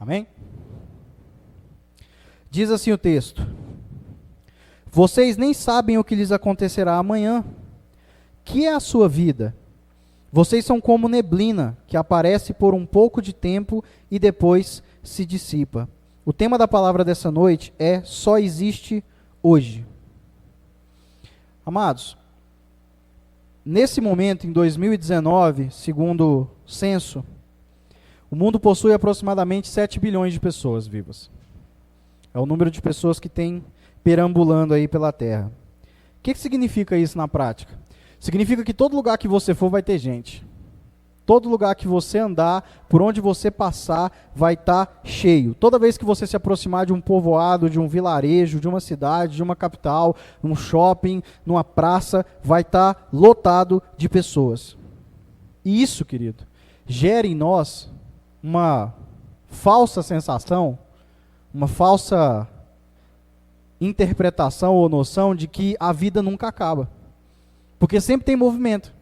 Amém? Diz assim o texto: vocês nem sabem o que lhes acontecerá amanhã. Que é a sua vida? Vocês são como neblina, que aparece por um pouco de tempo e depois se dissipa. O tema da palavra dessa noite é: só existe hoje. Amados, nesse momento, em 2019, segundo o censo, o mundo possui aproximadamente 7 bilhões de pessoas vivas. É o número de pessoas que tem perambulando aí pela Terra. O que significa isso na prática? Significa que todo lugar que você for vai ter gente. Todo lugar que você andar, por onde você passar, vai estar cheio. Toda vez que você se aproximar de um povoado, de um vilarejo, de uma cidade, de uma capital, num shopping, numa praça, vai estar lotado de pessoas. E isso, querido, gera em nós uma falsa sensação, uma falsa interpretação ou noção de que a vida nunca acaba. Porque sempre tem movimento,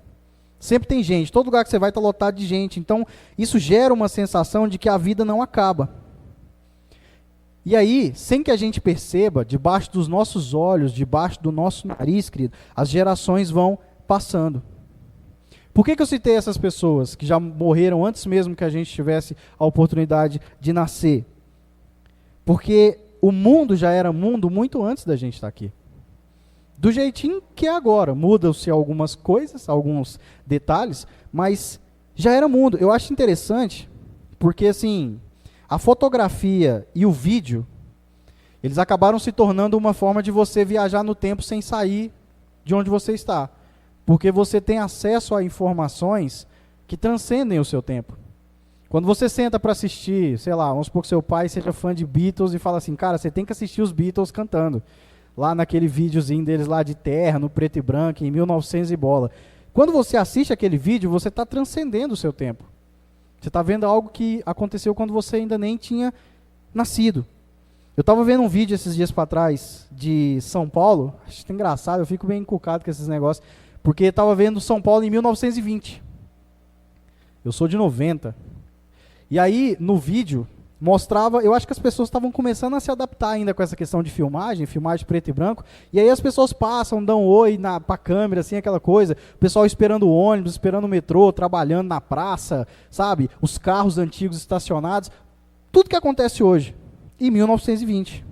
sempre tem gente, todo lugar que você vai está lotado de gente. Então, isso gera uma sensação de que a vida não acaba. E aí, sem que a gente perceba, debaixo dos nossos olhos, debaixo do nosso nariz, querido, as gerações vão passando. Por que eu citei essas pessoas que já morreram antes mesmo que a gente tivesse a oportunidade de nascer? Porque o mundo já era mundo muito antes da gente estar aqui. Do jeitinho que é agora. Mudam-se algumas coisas, alguns detalhes, mas já era mundo. Eu acho interessante, porque assim, a fotografia e o vídeo, eles acabaram se tornando uma forma de você viajar no tempo sem sair de onde você está. Porque você tem acesso a informações que transcendem o seu tempo. Quando você senta para assistir, sei lá, vamos supor que seu pai seja fã de Beatles e fala assim, cara, você tem que assistir os Beatles cantando. Lá naquele videozinho deles lá de terra, no preto e branco, em 1900 e bola. Quando você assiste aquele vídeo, você está transcendendo o seu tempo. Você está vendo algo que aconteceu quando você ainda nem tinha nascido. Eu estava vendo um vídeo esses dias para trás de São Paulo, acho que é engraçado, eu fico bem encucado com esses negócios, porque estava vendo São Paulo em 1920. Eu sou de 90. E aí, no vídeo, mostrava, eu acho que as pessoas estavam começando a se adaptar ainda com essa questão de filmagem preto e branco, e aí as pessoas passam, dão oi para a câmera, assim, aquela coisa, o pessoal esperando o ônibus, esperando o metrô, trabalhando na praça, sabe, os carros antigos estacionados, tudo que acontece hoje, em 1920.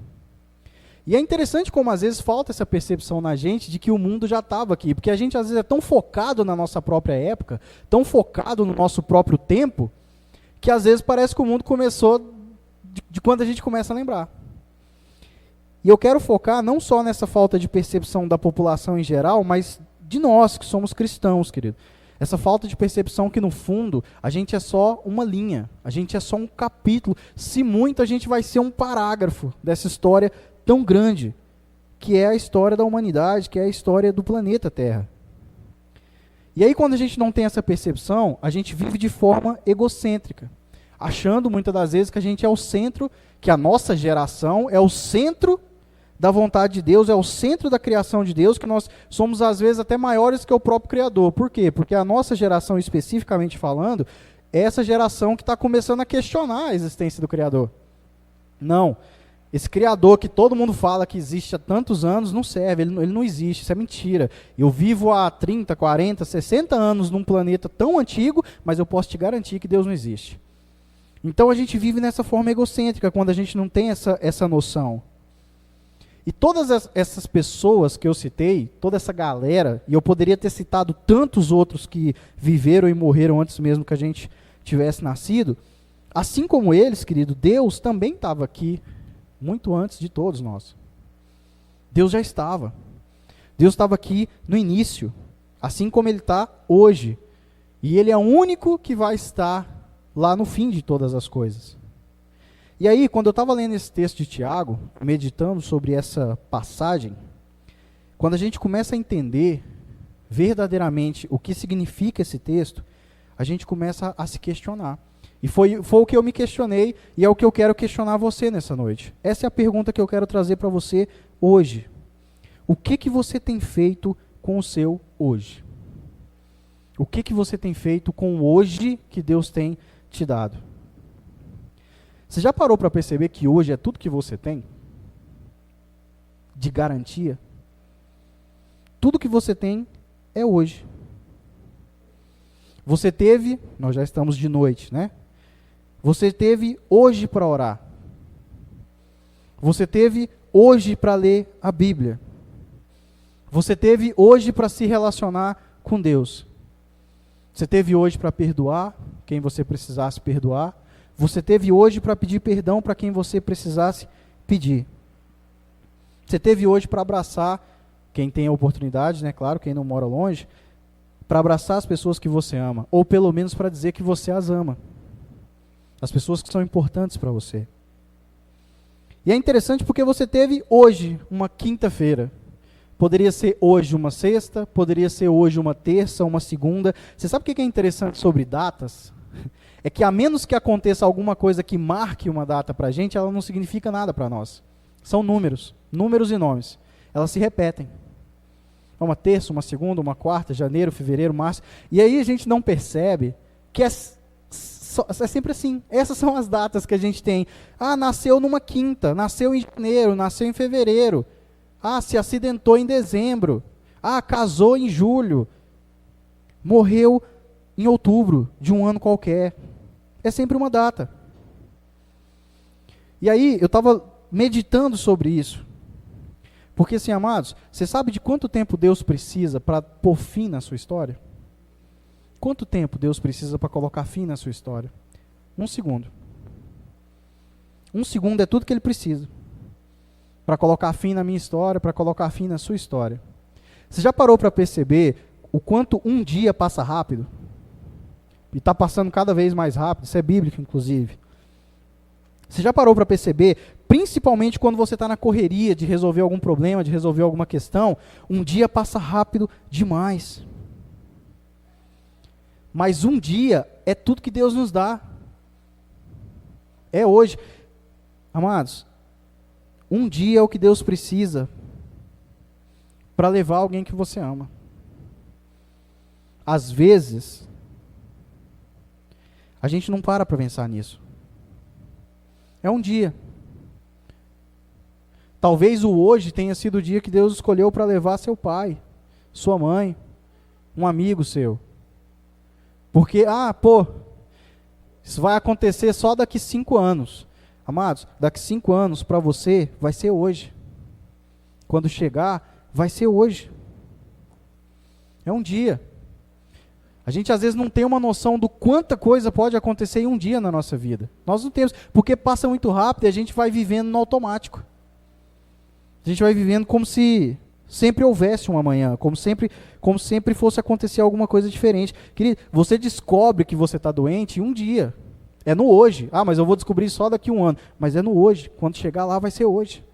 E é interessante como às vezes falta essa percepção na gente de que o mundo já estava aqui, porque a gente às vezes é tão focado na nossa própria época, tão focado no nosso próprio tempo, que às vezes parece que o mundo começou de quando a gente começa a lembrar. E eu quero focar não só nessa falta de percepção da população em geral, mas de nós que somos cristãos, querido. Essa falta de percepção que no fundo a gente é só uma linha, a gente é só um capítulo, se muito a gente vai ser um parágrafo dessa história tão grande, que é a história da humanidade, que é a história do planeta Terra. E aí quando a gente não tem essa percepção, a gente vive de forma egocêntrica, achando muitas das vezes que a gente é o centro, que a nossa geração é o centro da vontade de Deus, é o centro da criação de Deus, que nós somos às vezes até maiores que o próprio Criador. Por quê? Porque a nossa geração, especificamente falando, é essa geração que está começando a questionar a existência do Criador. Não, esse Criador que todo mundo fala que existe há tantos anos, não serve, ele não existe, isso é mentira. Eu vivo há 30, 40, 60 anos num planeta tão antigo, mas eu posso te garantir que Deus não existe. Então a gente vive nessa forma egocêntrica, quando a gente não tem essa noção. E todas essas pessoas que eu citei, toda essa galera, e eu poderia ter citado tantos outros que viveram e morreram antes mesmo que a gente tivesse nascido, assim como eles, querido, Deus também estava aqui, muito antes de todos nós. Deus já estava. Deus estava aqui no início, assim como Ele está hoje. E Ele é o único que vai estar lá no fim de todas as coisas. E aí, quando eu estava lendo esse texto de Tiago, meditando sobre essa passagem, quando a gente começa a entender verdadeiramente o que significa esse texto, a gente começa a se questionar. E foi o que eu me questionei, e é o que eu quero questionar você nessa noite. Essa é a pergunta que eu quero trazer para você hoje. O que você tem feito com o seu hoje? O que você tem feito com o hoje que Deus tem te dado? Você já parou para perceber que hoje é tudo que você tem? De garantia? Tudo que você tem é hoje. Você teve, nós já estamos de noite, né? Você teve hoje para orar. Você teve hoje para ler a Bíblia. Você teve hoje para se relacionar com Deus. Você teve hoje para perdoar quem você precisasse perdoar. Você teve hoje para pedir perdão para quem você precisasse pedir. Você teve hoje para abraçar, quem tem a oportunidade, né, claro, quem não mora longe, para abraçar as pessoas que você ama, ou pelo menos para dizer que você as ama. As pessoas que são importantes para você. E é interessante porque você teve hoje uma quinta-feira. Poderia ser hoje uma sexta, poderia ser hoje uma terça, uma segunda. Você sabe o que é interessante sobre datas? É que a menos que aconteça alguma coisa que marque uma data para a gente, ela não significa nada para nós. São números e nomes. Elas se repetem. É uma terça, uma segunda, uma quarta, janeiro, fevereiro, março. E aí a gente não percebe que é sempre assim. Essas são as datas que a gente tem. Ah, nasceu numa quinta, nasceu em janeiro, nasceu em fevereiro. Ah, se acidentou em dezembro. Ah, casou em julho. Morreu em outubro de um ano qualquer. É sempre uma data. E aí, eu estava meditando sobre isso. Porque assim, amados, você sabe de quanto tempo Deus precisa para pôr fim na sua história? Quanto tempo Deus precisa para colocar fim na sua história? 1 segundo. 1 segundo é tudo que Ele precisa para colocar fim na minha história, para colocar fim na sua história. Você já parou para perceber o quanto um dia passa rápido? E está passando cada vez mais rápido, isso é bíblico, inclusive. Você já parou para perceber, principalmente quando você está na correria de resolver algum problema, de resolver alguma questão, um dia passa rápido demais. Mas um dia é tudo que Deus nos dá. É hoje. Amados, um dia é o que Deus precisa para levar alguém que você ama. Às vezes, a gente não para pensar nisso. É um dia. Talvez o hoje tenha sido o dia que Deus escolheu para levar seu pai, sua mãe, um amigo seu. Porque, isso vai acontecer só daqui 5 anos. Amados, daqui 5 anos para você vai ser hoje. Quando chegar, vai ser hoje. É um dia. A gente às vezes não tem uma noção do quanta coisa pode acontecer em um dia na nossa vida. Nós não temos, porque passa muito rápido e a gente vai vivendo no automático. A gente vai vivendo como se sempre houvesse um amanhã, como sempre fosse acontecer alguma coisa diferente. Querido, você descobre que você está doente em um dia. É no hoje. Ah, mas eu vou descobrir só daqui a 1 ano. Mas é no hoje. Quando chegar lá, vai ser hoje.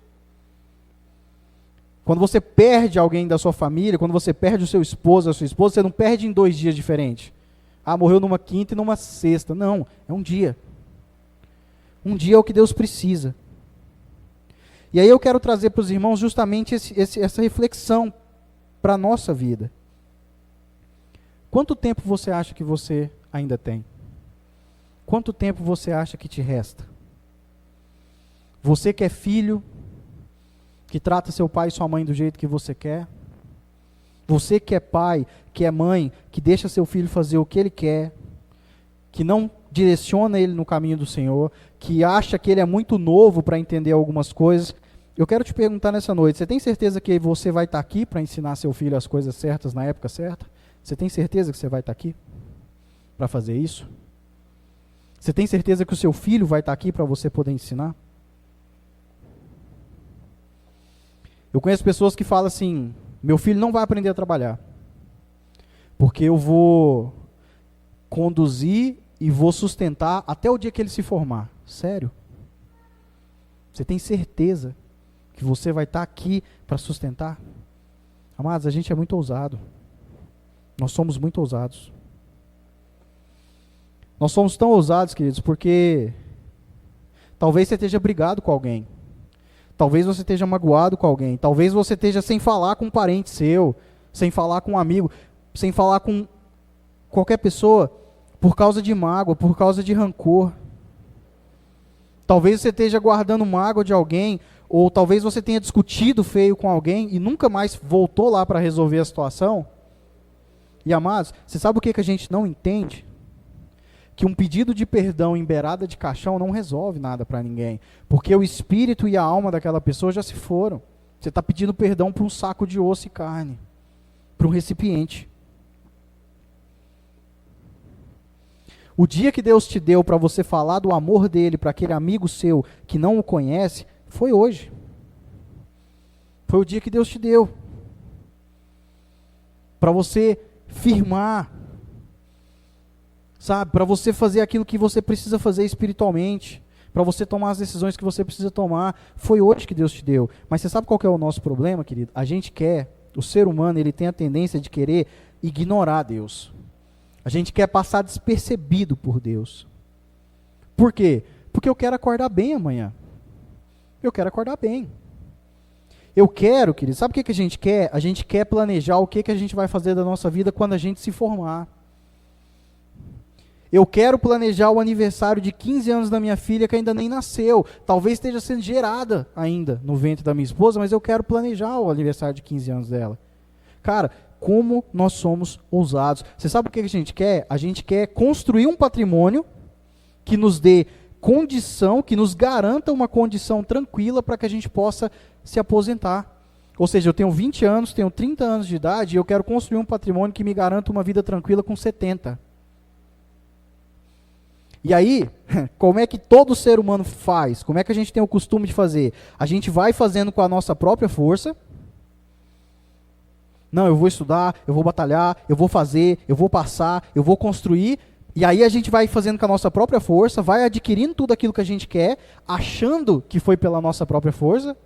Quando você perde alguém da sua família, quando você perde o seu esposo, a sua esposa, você não perde em 2 dias diferentes. Ah, morreu numa quinta e numa sexta. Não, é um dia. Um dia é o que Deus precisa. E aí eu quero trazer para os irmãos justamente essa reflexão para a nossa vida. Quanto tempo você acha que você ainda tem? Quanto tempo você acha que te resta? Você que é filho, que trata seu pai e sua mãe do jeito que você quer. Você que é pai, que é mãe, que deixa seu filho fazer o que ele quer, que não direciona ele no caminho do Senhor, que acha que ele é muito novo para entender algumas coisas. Eu quero te perguntar nessa noite, você tem certeza que você vai estar aqui para ensinar seu filho as coisas certas na época certa? Você tem certeza que você vai estar aqui para fazer isso? Você tem certeza que o seu filho vai estar aqui para você poder ensinar? Eu conheço pessoas que falam assim, meu filho não vai aprender a trabalhar, porque eu vou conduzir e vou sustentar até o dia que ele se formar. Sério? Você tem certeza que você vai estar aqui para sustentar? Amados, a gente é muito ousado. Nós somos muito ousados. Nós somos tão ousados, queridos, porque talvez você esteja brigado com alguém. Talvez você esteja magoado com alguém. Talvez você esteja sem falar com um parente seu, sem falar com um amigo, sem falar com qualquer pessoa, por causa de mágoa, por causa de rancor. Talvez você esteja guardando mágoa de alguém, ou talvez você tenha discutido feio com alguém e nunca mais voltou lá para resolver a situação. E amados, você sabe o que a gente não entende? Que um pedido de perdão em beirada de caixão não resolve nada para ninguém, porque o espírito e a alma daquela pessoa já se foram. Você está pedindo perdão para um saco de osso e carne, para um recipiente. O dia que Deus te deu para você falar do amor dele para aquele amigo seu que não o conhece, foi hoje. Foi o dia que Deus te deu. Para você firmar, sabe? Para você fazer aquilo que você precisa fazer espiritualmente. Para você tomar as decisões que você precisa tomar. Foi hoje que Deus te deu. Mas você sabe qual que é o nosso problema, querido? A gente quer, o ser humano, ele tem a tendência de querer ignorar Deus. A gente quer passar despercebido por Deus. Por quê? Porque eu quero acordar bem amanhã. Eu quero acordar bem. Eu quero, querido, sabe o que a gente quer? A gente quer planejar o que a gente vai fazer da nossa vida quando a gente se formar. Eu quero planejar o aniversário de 15 anos da minha filha que ainda nem nasceu. Talvez esteja sendo gerada ainda no ventre da minha esposa, mas eu quero planejar o aniversário de 15 anos dela. Cara, como nós somos ousados. Você sabe o que a gente quer? A gente quer construir um patrimônio que nos dê condição, que nos garanta uma condição tranquila para que a gente possa se aposentar. Ou seja, eu tenho 20 anos, tenho 30 anos de idade e eu quero construir um patrimônio que me garanta uma vida tranquila com 70. E aí, como é que todo ser humano faz? Como é que a gente tem o costume de fazer? A gente vai fazendo com a nossa própria força. Não, eu vou estudar, eu vou batalhar, eu vou fazer, eu vou passar, eu vou construir. E aí a gente vai fazendo com a nossa própria força, vai adquirindo tudo aquilo que a gente quer, achando que foi pela nossa própria força,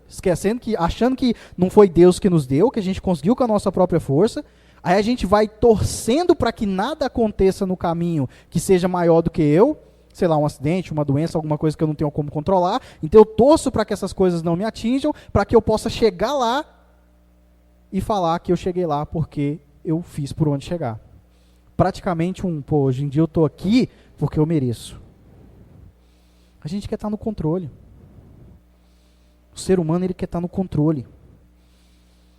achando que não foi Deus que nos deu, que a gente conseguiu com a nossa própria força. Aí a gente vai torcendo para que nada aconteça no caminho que seja maior do que eu, sei lá, um acidente, uma doença, alguma coisa que eu não tenho como controlar. Então eu torço para que essas coisas não me atinjam, para que eu possa chegar lá e falar que eu cheguei lá porque eu fiz por onde chegar. Praticamente hoje em dia eu estou aqui porque eu mereço. A gente quer estar no controle. O ser humano, ele quer estar no controle.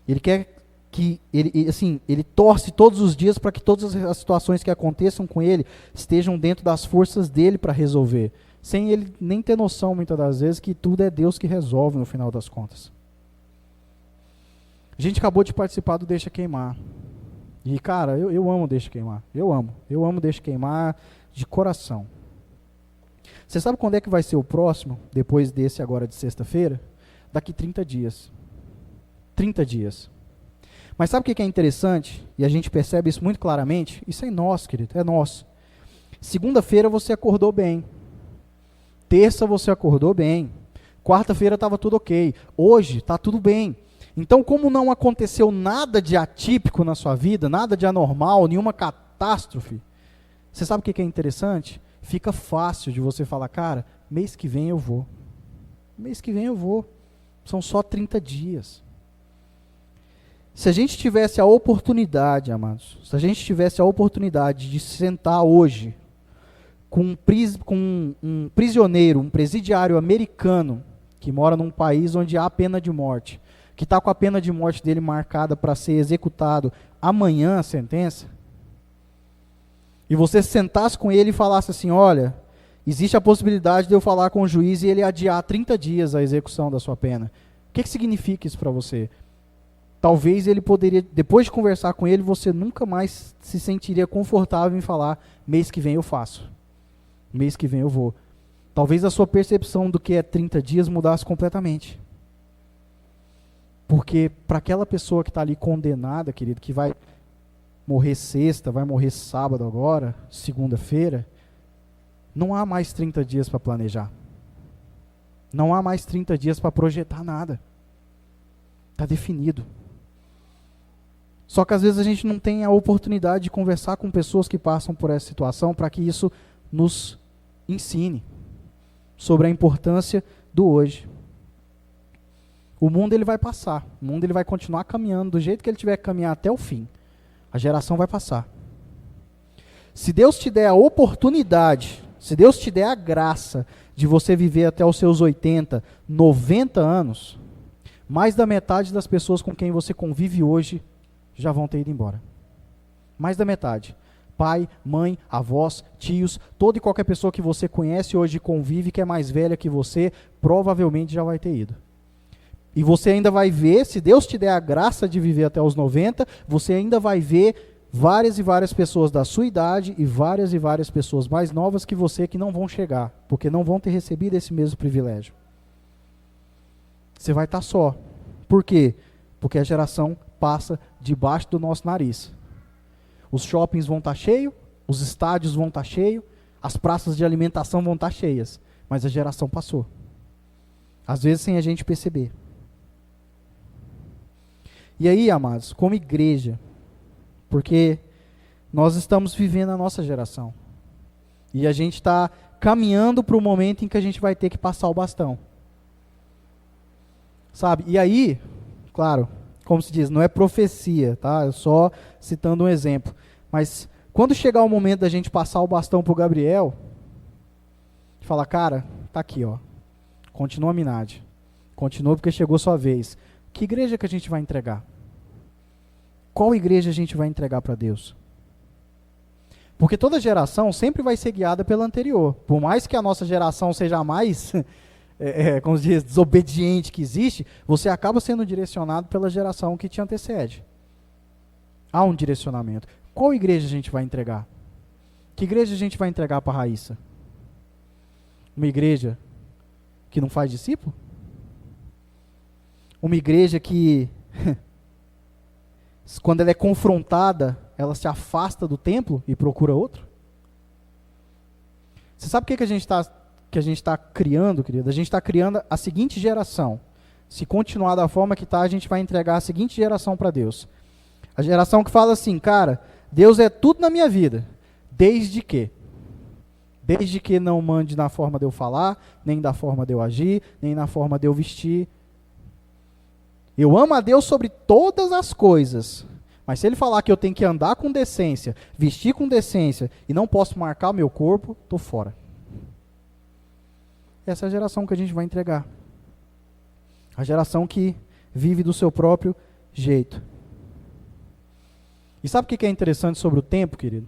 Ele quer que, ele torce todos os dias para que todas as situações que aconteçam com ele estejam dentro das forças dele para resolver. Sem ele nem ter noção, muitas das vezes, que tudo é Deus que resolve no final das contas. A gente acabou de participar do Deixa Queimar. E, cara, eu amo Deixa Queimar. Eu amo Deixa Queimar de coração. Você sabe quando é que vai ser o próximo, depois desse agora de sexta-feira? Daqui 30 dias. 30 dias. Mas sabe o que é interessante? E a gente percebe isso muito claramente? Isso é nosso, querido, é nosso. Segunda-feira você acordou bem. Terça você acordou bem. Quarta-feira estava tudo ok. Hoje está tudo bem. Então, como não aconteceu nada de atípico na sua vida, nada de anormal, nenhuma catástrofe, você sabe o que é interessante? Fica fácil de você falar, cara, mês que vem eu vou. Mês que vem eu vou. São só 30 dias. Se a gente tivesse a oportunidade, amados, se a gente tivesse a oportunidade de sentar hoje com um prisioneiro, um presidiário americano, que mora num país onde há pena de morte, que está com a pena de morte dele marcada para ser executado amanhã a sentença, e você sentasse com ele e falasse assim, olha, existe a possibilidade de eu falar com o juiz e ele adiar 30 dias a execução da sua pena. O que significa isso para você? Talvez ele poderia, depois de conversar com ele, você nunca mais se sentiria confortável em falar, mês que vem eu faço, mês que vem eu vou. Talvez a sua percepção do que é 30 dias mudasse completamente. Porque para aquela pessoa que está ali condenada, querido, que vai morrer sexta, vai morrer sábado agora, segunda-feira, não há mais 30 dias para planejar. Não há mais 30 dias para projetar nada. Está definido. Só que às vezes a gente não tem a oportunidade de conversar com pessoas que passam por essa situação para que isso nos ensine sobre a importância do hoje. O mundo ele vai passar, o mundo ele vai continuar caminhando do jeito que ele tiver que caminhar até o fim. A geração vai passar. Se Deus te der a oportunidade, se Deus te der a graça de você viver até os seus 80, 90 anos, mais da metade das pessoas com quem você convive hoje já vão ter ido embora. Mais da metade. Pai, mãe, avós, tios, toda e qualquer pessoa que você conhece hoje e convive, que é mais velha que você, provavelmente já vai ter ido. E você ainda vai ver, se Deus te der a graça de viver até os 90, você ainda vai ver várias e várias pessoas da sua idade e várias pessoas mais novas que você que não vão chegar, porque não vão ter recebido esse mesmo privilégio. Você vai estar só. Por quê? Porque a geração passa debaixo do nosso nariz. Os shoppings vão estar cheios, os estádios vão estar cheios, as praças de alimentação vão estar cheias, mas a geração passou. Às vezes sem a gente perceber. E aí, amados, como igreja, porque nós estamos vivendo a nossa geração, e a gente está caminhando para o momento em que a gente vai ter que passar o bastão. Sabe? E aí, claro, como se diz, não é profecia, tá? Eu só citando um exemplo. Mas quando chegar o momento da gente passar o bastão para o Gabriel, fala, cara, tá aqui, ó. Continua a Minade. Continua porque chegou sua vez. Que igreja que a gente vai entregar? Qual igreja a gente vai entregar para Deus? Porque toda geração sempre vai ser guiada pela anterior. Por mais que a nossa geração seja a mais, como se diz, desobediente que existe, você acaba sendo direcionado pela geração que te antecede. Há um direcionamento. Qual igreja a gente vai entregar? Que igreja a gente vai entregar para a Raíssa? Uma igreja que não faz discípulo? Uma igreja que, quando ela é confrontada, ela se afasta do templo e procura outro? Você sabe o que a gente está criando, querido? A gente está criando a seguinte geração. Se continuar da forma que está, a gente vai entregar a seguinte geração para Deus. A geração que fala assim, cara, Deus é tudo na minha vida, desde que não mande na forma de eu falar, nem da forma de eu agir, nem na forma de eu vestir. Eu amo a Deus sobre todas as coisas, mas se Ele falar que eu tenho que andar com decência, vestir com decência, e não posso marcar o meu corpo, estou fora. Essa é a geração que a gente vai entregar. A geração que vive do seu próprio jeito. E sabe o que é interessante sobre o tempo, querido?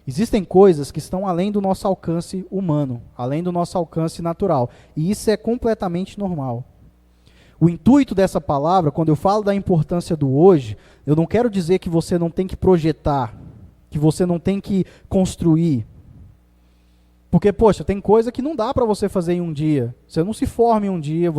Existem coisas que estão além do nosso alcance humano, além do nosso alcance natural. E isso é completamente normal. O intuito dessa palavra, quando eu falo da importância do hoje, eu não quero dizer que você não tem que projetar, que você não tem que construir. Porque, poxa, tem coisa que não dá para você fazer em um dia. Você não se forma em um dia,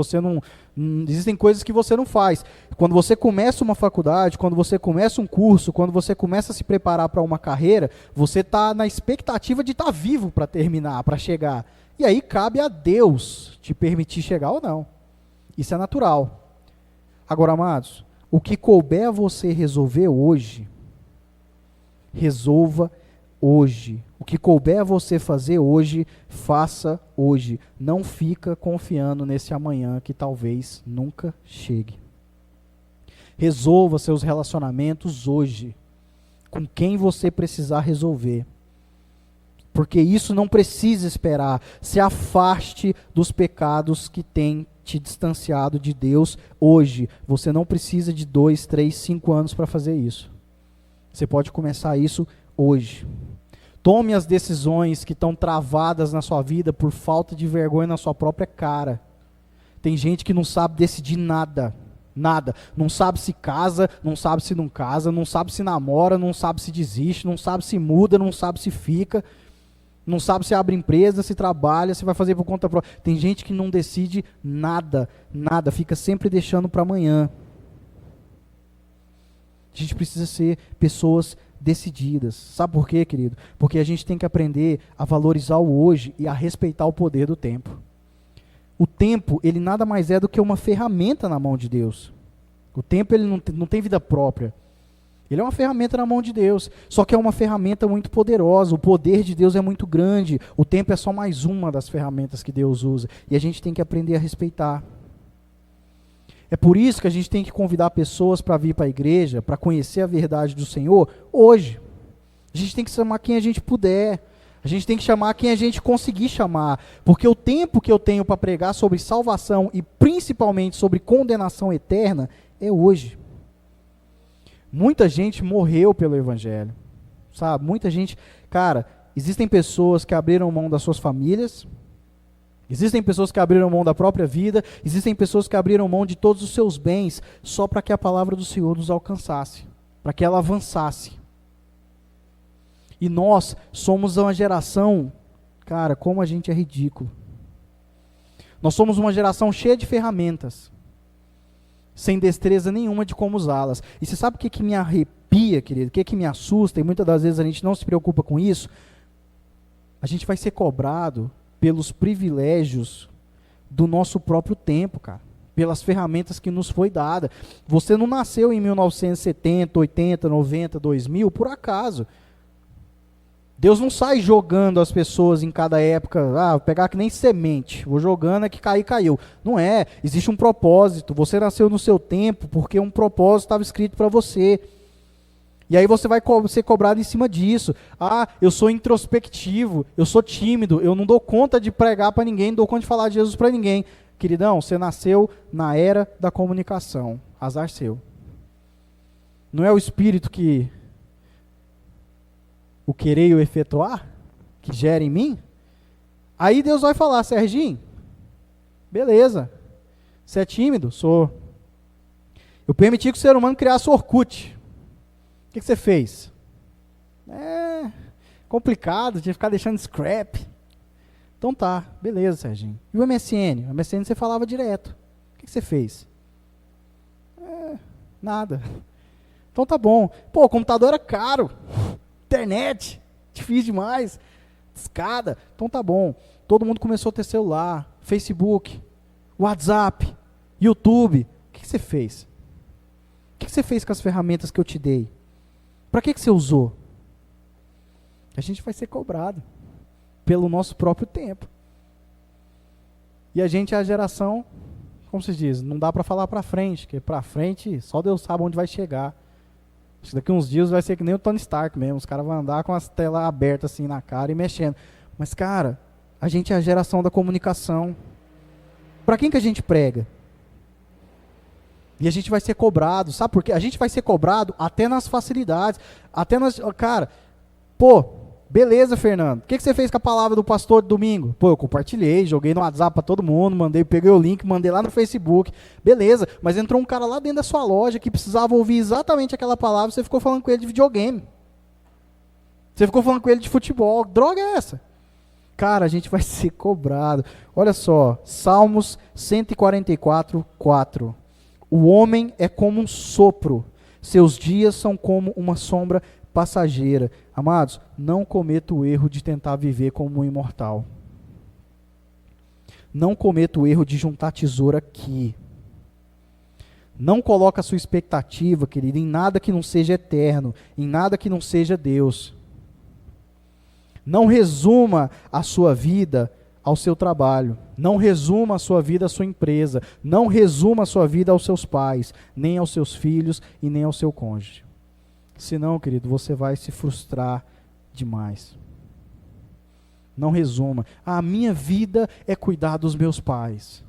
existem coisas que você não faz. Quando você começa uma faculdade, quando você começa um curso, quando você começa a se preparar para uma carreira, você está na expectativa de estar vivo para terminar, para chegar. E aí cabe a Deus te permitir chegar ou não. Isso é natural. Agora, amados, o que couber a você resolver hoje, resolva hoje. O que couber a você fazer hoje, faça hoje. Não fica confiando nesse amanhã que talvez nunca chegue. Resolva seus relacionamentos hoje, com quem você precisar resolver. Porque isso não precisa esperar. Se afaste dos pecados que têm te distanciado de Deus hoje. Você não precisa de 2, 3, 5 anos para fazer isso. Você pode começar isso hoje. Tome as decisões que estão travadas na sua vida por falta de vergonha na sua própria cara. Tem gente que não sabe decidir nada. Nada. Não sabe se casa, não sabe se não casa, não sabe se namora, não sabe se desiste, não sabe se muda, não sabe se fica, não sabe se abre empresa, se trabalha, se vai fazer por conta própria. Tem gente que não decide nada, nada, fica sempre deixando para amanhã. A gente precisa ser pessoas decididas. Sabe por quê, querido? Porque a gente tem que aprender a valorizar o hoje e a respeitar o poder do tempo. O tempo, ele nada mais é do que uma ferramenta na mão de Deus. O tempo, ele não tem vida própria. Ele é uma ferramenta na mão de Deus. Só que é uma ferramenta muito poderosa. O poder de Deus é muito grande. O tempo é só mais uma das ferramentas que Deus usa. E a gente tem que aprender a respeitar. É por isso que a gente tem que convidar pessoas para vir para a igreja, para conhecer a verdade do Senhor, hoje. A gente tem que chamar quem a gente puder. A gente tem que chamar quem a gente conseguir chamar, porque o tempo que eu tenho para pregar sobre salvação e principalmente sobre condenação eterna é hoje. Muita gente morreu pelo Evangelho, sabe? Muita gente, cara, existem pessoas que abriram mão das suas famílias, existem pessoas que abriram mão da própria vida, existem pessoas que abriram mão de todos os seus bens só para que a palavra do Senhor nos alcançasse, para que ela avançasse. E nós somos uma geração, cara, como a gente é ridículo. Nós somos uma geração cheia de ferramentas, sem destreza nenhuma de como usá-las. E você sabe o que me arrepia, querido? O que me assusta, e muitas das vezes a gente não se preocupa com isso? A gente vai ser cobrado pelos privilégios do nosso próprio tempo, cara. Pelas ferramentas que nos foi dada. Você não nasceu em 1970, 80, 90, 2000, por acaso. Deus não sai jogando as pessoas em cada época, vou pegar que nem semente, vou jogando, é que cair, caiu. Não é, existe um propósito, você nasceu no seu tempo, porque um propósito estava escrito para você. E aí você vai ser cobrado em cima disso. Eu sou introspectivo, eu sou tímido, eu não dou conta de pregar para ninguém, não dou conta de falar de Jesus para ninguém. Queridão, você nasceu na era da comunicação, azar seu. Não é o Espírito que o querer e o efetuar, que gera em mim? Aí Deus vai falar, Serginho, beleza, você é tímido? Sou. Eu permiti que o ser humano criasse o Orkut. O que você fez? Complicado, tinha que ficar deixando scrap. Então tá, beleza, Serginho. E o MSN? O MSN você falava direto. O que você fez? Nada. Então tá bom. Pô, o computador era caro. Internet, difícil demais, escada, então tá bom. Todo mundo começou a ter celular, Facebook, WhatsApp, YouTube. O que você fez? O que você fez com as ferramentas que eu te dei? Para que você usou? A gente vai ser cobrado pelo nosso próprio tempo. E a gente é a geração, como se diz, não dá para falar para frente, porque para frente só Deus sabe onde vai chegar. Acho que daqui uns dias vai ser que nem o Tony Stark mesmo. Os caras vão andar com as telas abertas assim na cara e mexendo. Mas, cara, a gente é a geração da comunicação. Para quem que a gente prega? E a gente vai ser cobrado. Sabe por quê? A gente vai ser cobrado até nas facilidades. Até nas... Cara, beleza, Fernando. O que você fez com a palavra do pastor de domingo? Eu compartilhei, joguei no WhatsApp para todo mundo, peguei o link, mandei lá no Facebook. Beleza, mas entrou um cara lá dentro da sua loja que precisava ouvir exatamente aquela palavra, você ficou falando com ele de videogame. Você ficou falando com ele de futebol. Que droga é essa? Cara, a gente vai ser cobrado. Olha só, Salmos 144, 4. O homem é como um sopro, seus dias são como uma sombra passageira. Amados, não cometa o erro de tentar viver como um imortal. Não cometa o erro de juntar tesouro aqui. Não coloque a sua expectativa, querido, em nada que não seja eterno, em nada que não seja Deus. Não resuma a sua vida ao seu trabalho. Não resuma a sua vida à sua empresa. Não resuma a sua vida aos seus pais, nem aos seus filhos e nem ao seu cônjuge. Senão, querido, você vai se frustrar demais. Não resuma. A minha vida é cuidar dos meus pais.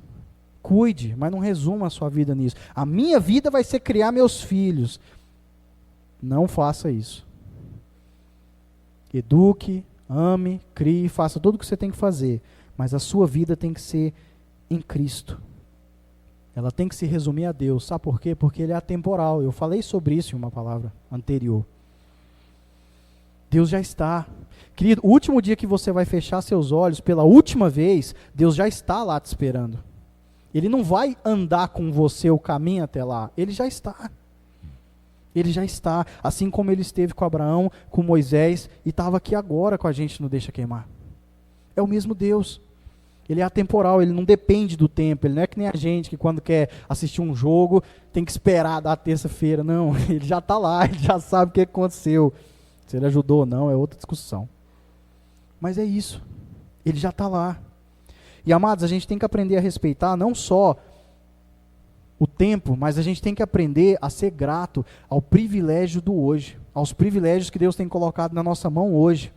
Cuide, mas não resuma a sua vida nisso. A minha vida vai ser criar meus filhos. Não faça isso. Eduque, ame, crie, faça tudo o que você tem que fazer. Mas a sua vida tem que ser em Cristo. Ela tem que se resumir a Deus. Sabe por quê? Porque Ele é atemporal. Eu falei sobre isso em uma palavra anterior. Deus já está. Querido, o último dia que você vai fechar seus olhos, pela última vez, Deus já está lá te esperando. Ele não vai andar com você o caminho até lá. Ele já está. Ele já está. Assim como Ele esteve com Abraão, com Moisés, e estava aqui agora com a gente no Deixa Queimar. É o mesmo Deus. Ele é atemporal, ele não depende do tempo. Ele não é que nem a gente que quando quer assistir um jogo tem que esperar da terça-feira. Não, ele já está lá, ele já sabe o que aconteceu. Se ele ajudou ou não é outra discussão. Mas é isso. Ele já está lá. E amados, a gente tem que aprender a respeitar não só o tempo, mas a gente tem que aprender a ser grato ao privilégio do hoje. Aos privilégios que Deus tem colocado na nossa mão hoje.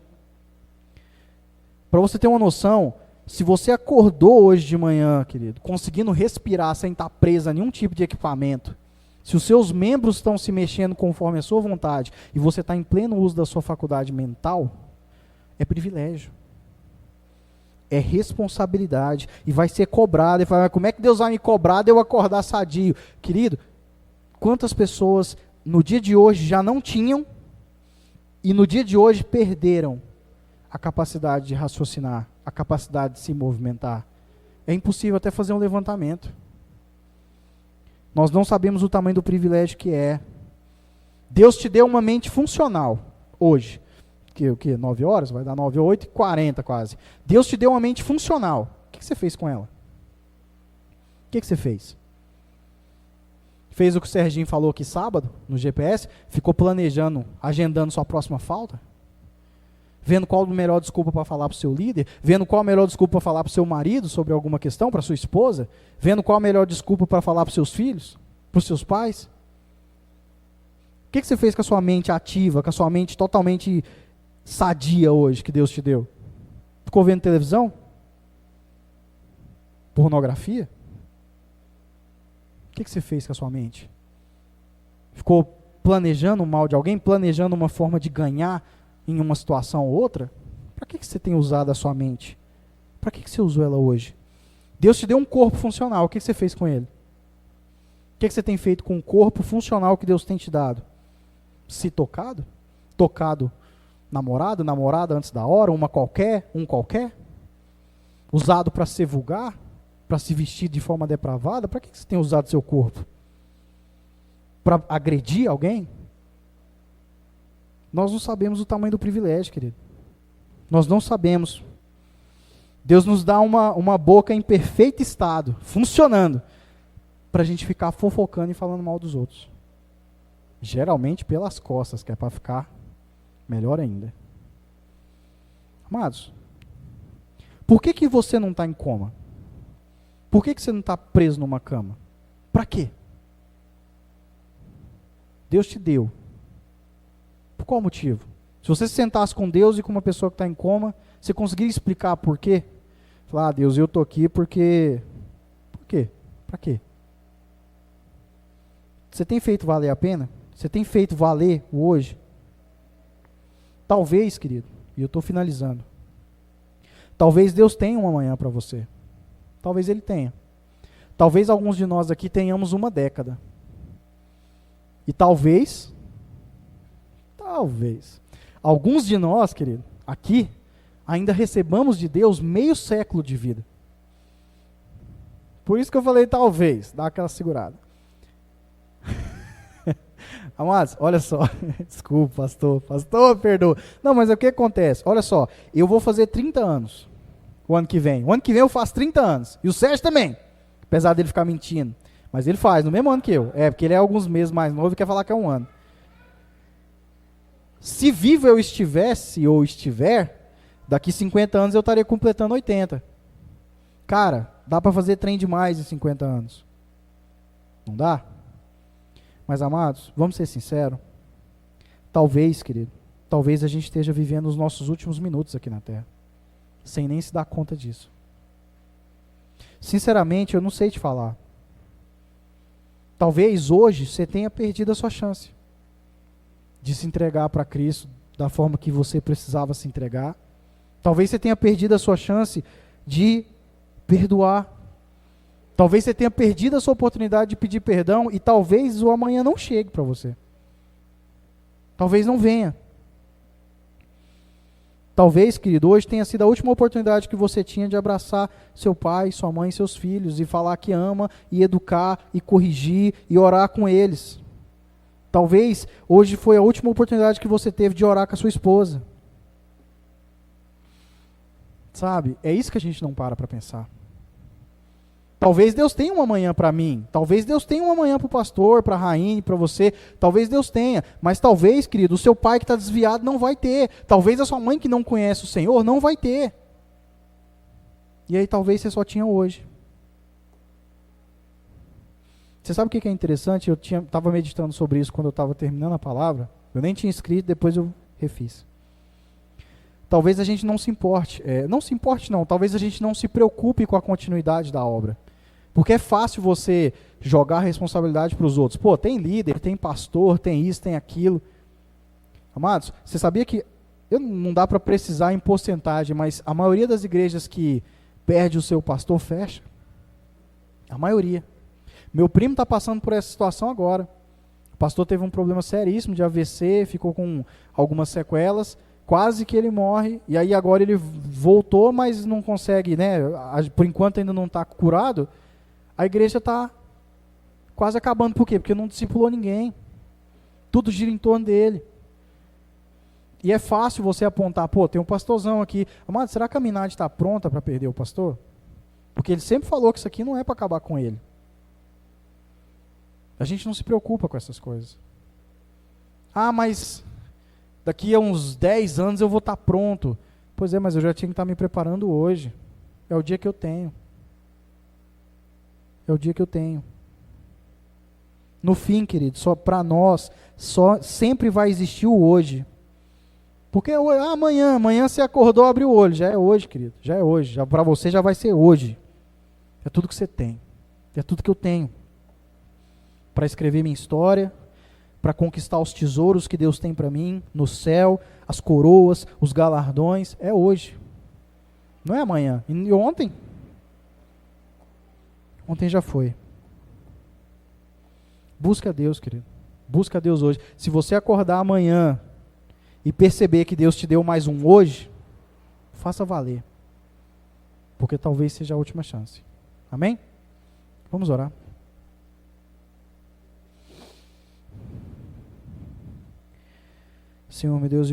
Para você ter uma noção, se você acordou hoje de manhã, querido, conseguindo respirar sem estar preso a nenhum tipo de equipamento, se os seus membros estão se mexendo conforme a sua vontade e você está em pleno uso da sua faculdade mental, é privilégio. É responsabilidade e vai ser cobrado. E fala, como é que Deus vai me cobrar de eu acordar sadio? Querido, quantas pessoas no dia de hoje já não tinham e no dia de hoje perderam a capacidade de raciocinar, a capacidade de se movimentar? É impossível até fazer um levantamento. Nós não sabemos o tamanho do privilégio que é. Deus te deu uma mente funcional hoje. O que? 9 horas? Vai dar 9, 8 e 40 quase. Deus te deu uma mente funcional. O que você fez com ela? O que você fez? Fez o que o Serginho falou aqui sábado, no GPS? Ficou planejando, agendando sua próxima falta? Vendo qual a melhor desculpa para falar para o seu líder? Vendo qual a melhor desculpa para falar para o seu marido sobre alguma questão, para sua esposa? Vendo qual a melhor desculpa para falar para os seus filhos? Para os seus pais? O que você fez com a sua mente ativa, com a sua mente totalmente sadia hoje que Deus te deu? Ficou vendo televisão? Pornografia? O que você fez com a sua mente? Ficou planejando o mal de alguém? Planejando uma forma de ganhar em uma situação ou outra? Para que você tem usado a sua mente? Para que você usou ela hoje? Deus te deu um corpo funcional, o que você fez com ele? O que você tem feito com o corpo funcional que Deus tem te dado? Se tocado? Tocado namorado, namorada antes da hora, um qualquer? Usado para ser vulgar? Para se vestir de forma depravada? Para que você tem usado seu corpo? Para agredir alguém? Nós não sabemos o tamanho do privilégio, querido. Nós não sabemos. Deus nos dá uma boca em perfeito estado, funcionando, para a gente ficar fofocando e falando mal dos outros. Geralmente pelas costas, que é para ficar melhor ainda. Amados, por que você não está em coma? Por que você não está preso numa cama? Para quê? Deus te deu. Por qual motivo? Se você se sentasse com Deus e com uma pessoa que está em coma, você conseguiria explicar por quê? Falar, Deus, eu estou aqui porque... Por quê? Para quê? Você tem feito valer a pena? Você tem feito valer o hoje? Talvez, querido, e eu estou finalizando, talvez Deus tenha um amanhã para você. Talvez Ele tenha. Talvez alguns de nós aqui tenhamos uma década. E talvez, alguns de nós, querido, aqui, ainda recebamos de Deus meio século de vida. Por isso que eu falei talvez, dá aquela segurada. Amados, olha só, desculpa, pastor, perdoa. Não, mas o que acontece? Olha só, eu vou fazer 30 anos o ano que vem. O ano que vem eu faço 30 anos. E o Sérgio também, apesar dele ficar mentindo. Mas ele faz, no mesmo ano que eu. Porque ele é alguns meses mais novo e quer falar que é um ano. Se vivo eu estivesse ou estiver, daqui 50 anos eu estaria completando 80. Cara, dá para fazer trem demais em 50 anos. Não dá? Mas, amados, vamos ser sinceros. Talvez, querido, talvez a gente esteja vivendo os nossos últimos minutos aqui na Terra, sem nem se dar conta disso. Sinceramente, eu não sei te falar. Talvez hoje você tenha perdido a sua chance de se entregar para Cristo da forma que você precisava se entregar. Talvez você tenha perdido a sua chance de perdoar. Talvez você tenha perdido a sua oportunidade de pedir perdão e talvez o amanhã não chegue para você. Talvez não venha. Talvez, querido, hoje tenha sido a última oportunidade que você tinha de abraçar seu pai, sua mãe, seus filhos e falar que ama, e educar, e corrigir, e orar com eles. Talvez hoje foi a última oportunidade que você teve de orar com a sua esposa. Sabe, é isso que a gente não para pensar. Talvez Deus tenha um amanhã para mim, talvez Deus tenha um amanhã para o pastor, para a Raine, para você, talvez Deus tenha, mas talvez, querido, o seu pai que está desviado não vai ter, talvez a sua mãe que não conhece o Senhor não vai ter, e aí talvez você só tinha hoje. Você sabe o que é interessante? Eu estava meditando sobre isso quando eu estava terminando a palavra, eu nem tinha escrito, depois eu refiz. talvez a gente não se importe. Não se importe não, talvez a gente não se preocupe com a continuidade da obra. Porque é fácil você jogar a responsabilidade para os outros. Pô, tem líder, tem pastor, tem isso, tem aquilo. Amados, você sabia que, não dá para precisar em porcentagem, mas a maioria das igrejas que perde o seu pastor fecha? A maioria. Meu primo está passando por essa situação agora. O pastor teve um problema seríssimo de AVC, ficou com algumas sequelas, quase que ele morre, e aí agora ele voltou, mas não consegue, né? Por enquanto ainda não está curado. A igreja está quase acabando. Por quê? Porque não discipulou ninguém. Tudo gira em torno dele. E é fácil você apontar, pô, tem um pastorzão aqui. Amado, será que a Minade está pronta para perder o pastor? Porque ele sempre falou que isso aqui não é para acabar com ele. A gente não se preocupa com essas coisas. Ah, mas daqui a uns 10 anos eu vou estar pronto. Pois é, mas eu já tinha que estar me preparando hoje. É o dia que eu tenho. É o dia que eu tenho. No fim, querido, só para nós, sempre vai existir o hoje. Porque amanhã você acordou, abriu o olho. Já é hoje, querido. Já é hoje. Para você já vai ser hoje. É tudo que você tem. É tudo que eu tenho. Para escrever minha história, para conquistar os tesouros que Deus tem para mim, no céu, as coroas, os galardões. É hoje. Não é amanhã. E ontem? Ontem já foi. Busca a Deus, querido. Busca a Deus hoje. Se você acordar amanhã e perceber que Deus te deu mais um hoje, faça valer. Porque talvez seja a última chance. Amém? Vamos orar. Senhor, meu Deus e